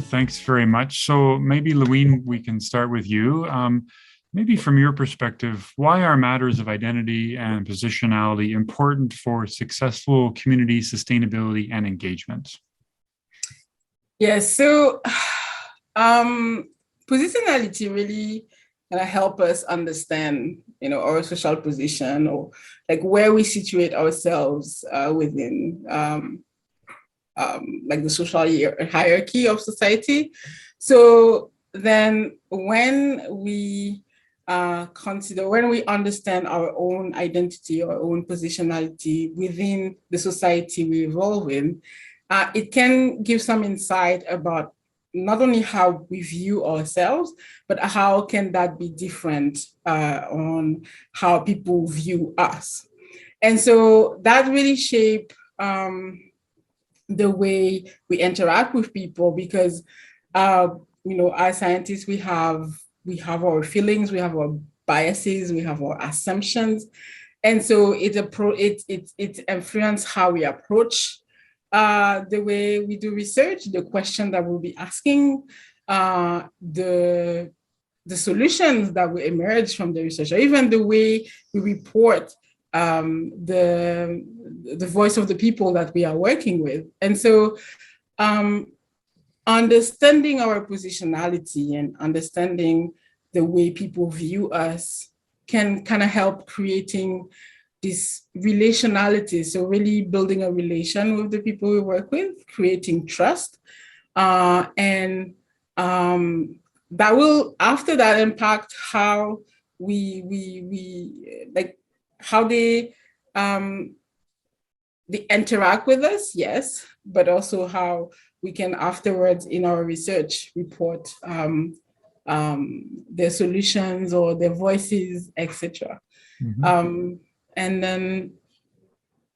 Thanks very much. So maybe, Lowine, we can start with you. Maybe from your perspective, why are matters of identity and positionality important for successful community sustainability and engagement? Yes, so positionality really kind of help us understand, our social position or like where we situate ourselves within like the social hierarchy of society. So then when we when we understand our own identity, our own positionality within the society we evolve in, it can give some insight about not only how we view ourselves, but how can that be different on how people view us. And so that really shape the way we interact with people because, as scientists, we have our feelings, we have our biases, we have our assumptions. And so it influences how we approach the way we do research, the question that we'll be asking, the solutions that will emerge from the research, or even the way we report the voice of the people that we are working with. And so understanding our positionality and understanding the way people view us can kind of help creating this relationality. So really building a relation with the people we work with, creating trust. And that will, after that, impact how we like how they interact with us, yes, but also how we can afterwards in our research report their solutions or their voices, etc. Mm-hmm. And then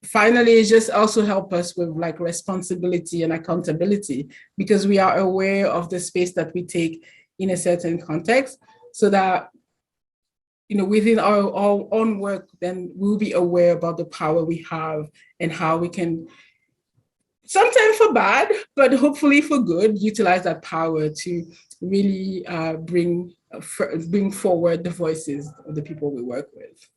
finally, it just also help us with like responsibility and accountability because we are aware of the space that we take in a certain context so that, within our own work, then we'll be aware about the power we have and how we can, sometimes for bad, but hopefully for good, utilize that power to really bring forward the voices of the people we work with.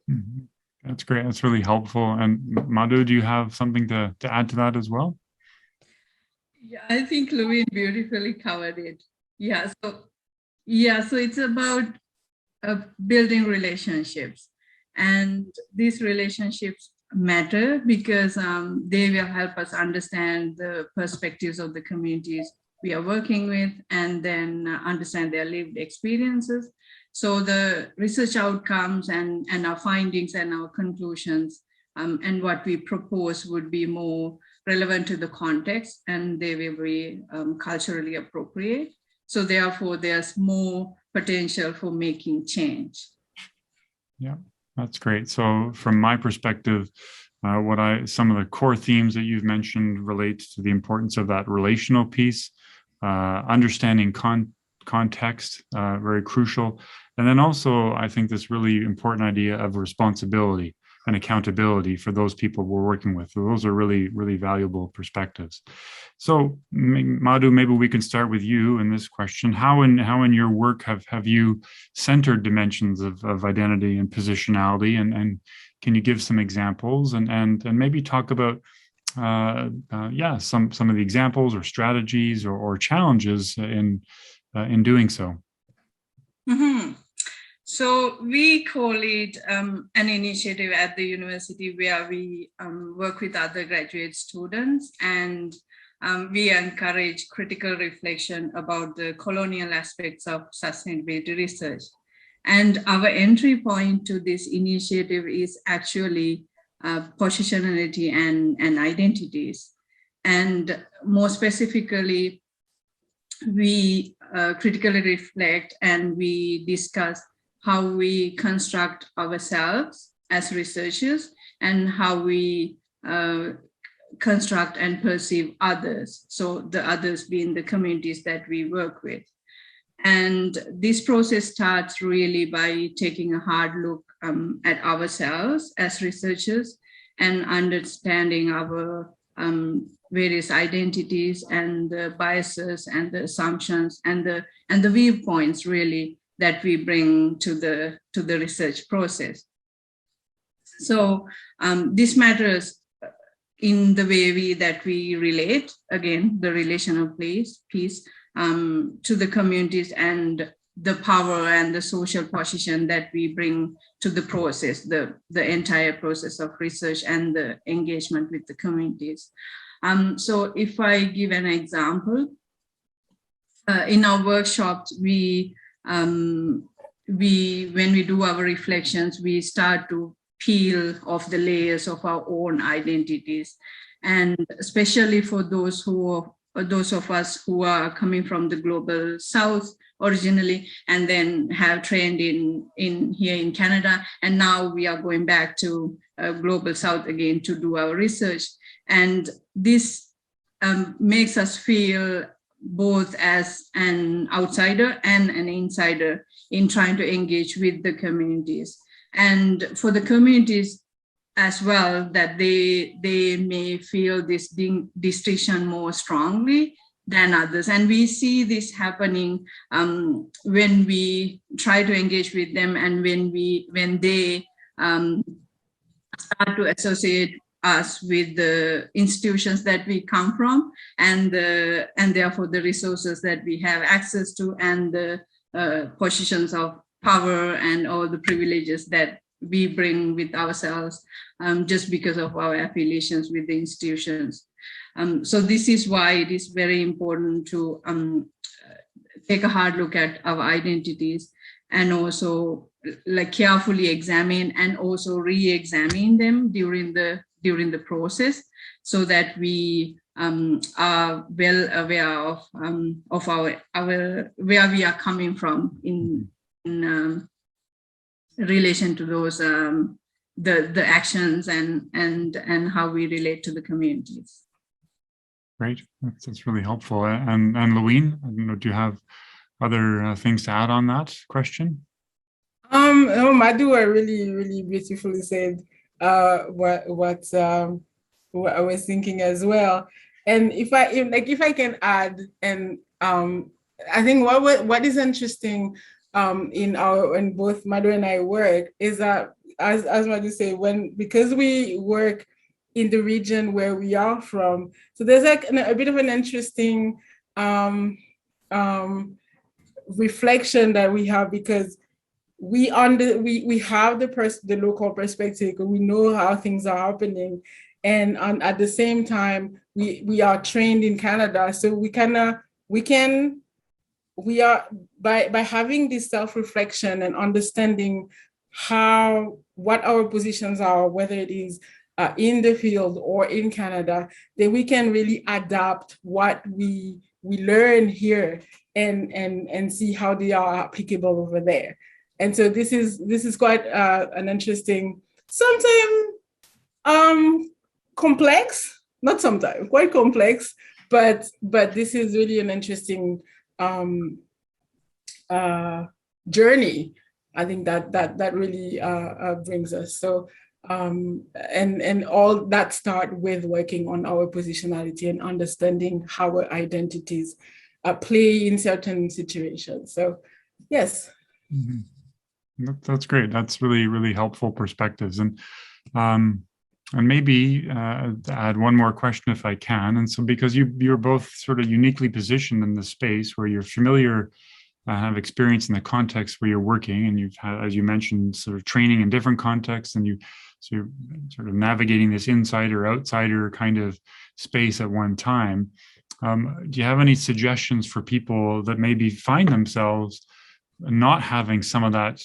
Mm-hmm. That's great. That's really helpful. And Madu, do you have something to add to that as well? Yeah, I think Lowine beautifully covered it. So it's about building relationships. And these relationships matter because they will help us understand the perspectives of the communities we are working with and then understand their lived experiences. So the research outcomes and our findings and our conclusions and what we propose would be more relevant to the context and they will be culturally appropriate. So therefore, there's more potential for making change. Yeah, that's great. So from my perspective, some of the core themes that you've mentioned relate to the importance of that relational piece, understanding context, very crucial. And then also, I think this really important idea of responsibility and accountability for those people we're working with. So those are really, really valuable perspectives. So Madu, maybe we can start with you in this question. How in your work have you centered dimensions of identity and positionality? And can you give some examples and maybe talk about some of the examples or strategies or challenges in doing so? Mm-hmm. So we call it an initiative at the university where we work with other graduate students and we encourage critical reflection about the colonial aspects of sustainability research. And our entry point to this initiative is actually positionality and identities. And more specifically, we critically reflect and we discuss how we construct ourselves as researchers and how we construct and perceive others. So the others being the communities that we work with. And this process starts really by taking a hard look at ourselves as researchers and understanding our various identities and the biases and the assumptions and the viewpoints really that we bring to the research process. So this matters in the way that we relate, again, the relational piece to the communities and the power and the social position that we bring to the process, the entire process of research and the engagement with the communities. So if I give an example, in our workshops, when we do our reflections, we start to peel off the layers of our own identities, and especially for those of us who are coming from the global South originally, and then have trained in here in Canada, and now we are going back to global South again to do our research, and this makes us feel both as an outsider and an insider in trying to engage with the communities. And for the communities as well, that they may feel this distinction more strongly than others. And we see this happening when we try to engage with them, and when they start to associate us with the institutions that we come from, and therefore the resources that we have access to, and the positions of power and all the privileges that we bring with ourselves just because of our affiliations with the institutions. So this is why it is very important to take a hard look at our identities, and also like carefully examine and also re-examine them during the process, so that we are well aware of our where we are coming from in relation to those the actions and how we relate to the communities. Great, that's really helpful. And Lowine, I don't know, do you have other things to add on that question? No, Madu really beautifully said what I was thinking as well. And if I can add, and I think what is interesting in both Madu and I work is that, as Madu said, because we work in the region where we are from, so there's like a bit of an interesting reflection that we have, because we have the local perspective, we know how things are happening, and at the same time we are trained in Canada, so we are by having this self-reflection and understanding what our positions are, whether it is in the field or in Canada, then we can really adapt what we learn here and see how they are applicable over there. And so this is quite an interesting, sometimes complex, not sometimes, quite complex, but this is really an interesting journey. I think that really brings us. So and all that start with working on our positionality and understanding how our identities play in certain situations. So yes. Mm-hmm. That's great. That's really helpful perspectives. And maybe add one more question if I can. And so because you're both sort of uniquely positioned in the space where you're familiar, have experience in the context where you're working, and you've had, as you mentioned, sort of training in different contexts, and so you're sort of navigating this insider outsider kind of space at one time. Do you have any suggestions for people that maybe find themselves not having some of that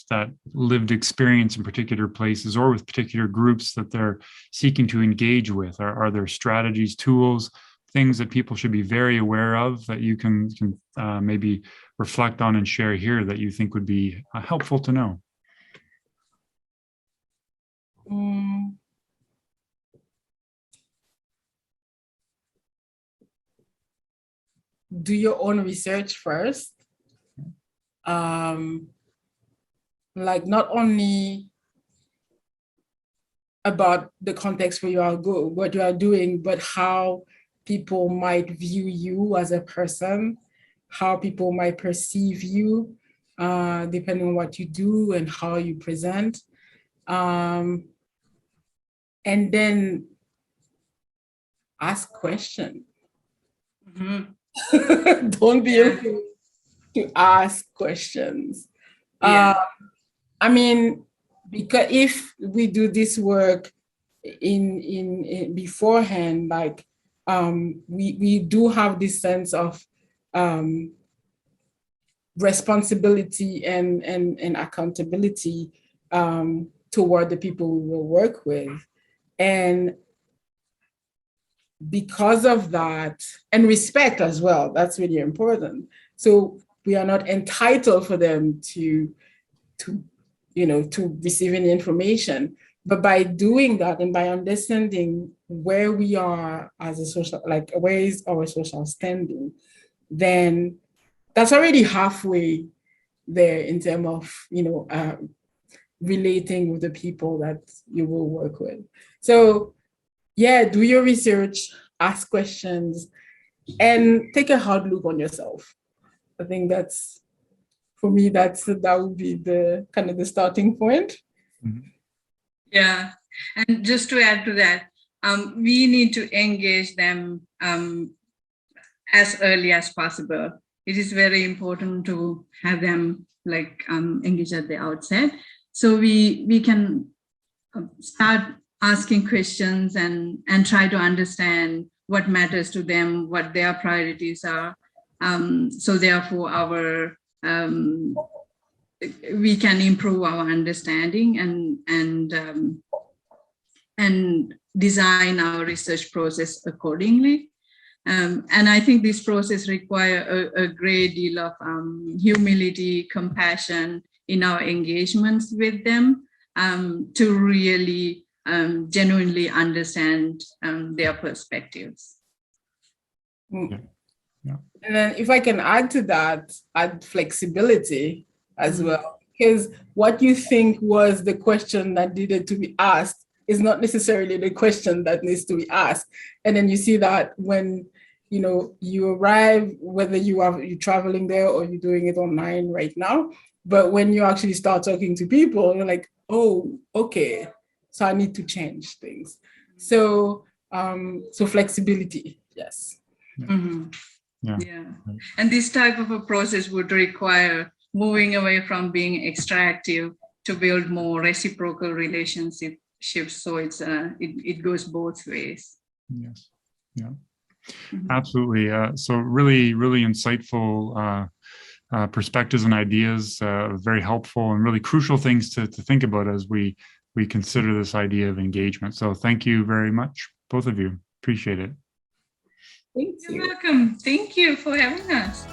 lived experience in particular places or with particular groups that they're seeking to engage with? Are there strategies, tools, things that people should be very aware of that you can maybe reflect on and share here that you think would be helpful to know? Do your own research first. Like not only about the context where what you are doing, but how people might view you as a person, how people might perceive you, depending on what you do and how you present. And then ask questions. Mm-hmm. Don't be afraid to ask questions. Yeah. I mean, because if we do this work in beforehand, like we do have this sense of responsibility and accountability toward the people we will work with. And because of that, and respect as well, that's really important. So we are not entitled for them to receive any information. But by doing that and by understanding where we are as a social, like where is our social standing, then that's already halfway there in terms of, relating with the people that you will work with. So yeah, do your research, ask questions, and take a hard look on yourself. I think that's, for me, that would be the kind of the starting point. Mm-hmm. Yeah, and just to add to that, we need to engage them as early as possible. It is very important to have them engage at the outset, so we can start asking questions and try to understand what matters to them, what their priorities are. So therefore, we can improve our understanding and design our research process accordingly. And I think this process requires a great deal of humility, compassion in our engagements with them, to really genuinely understand their perspectives. Yeah. Yeah. And then if I can add to that, add flexibility as well, because what you think was the question that needed to be asked is not necessarily the question that needs to be asked. And then you see that when you arrive, whether you're traveling there or you're doing it online right now, but when you actually start talking to people, you're like, oh, okay, so I need to change things. So flexibility, yes. Mm-hmm. Yeah. And this type of a process would require moving away from being extractive to build more reciprocal relationships. So it goes both ways. Yes. Yeah. Mm-hmm. Absolutely. So really, really insightful perspectives and ideas, very helpful and really crucial things to think about as we consider this idea of engagement. So thank you very much, both of you. Appreciate it. Thank you. You're welcome. Thank you for having us.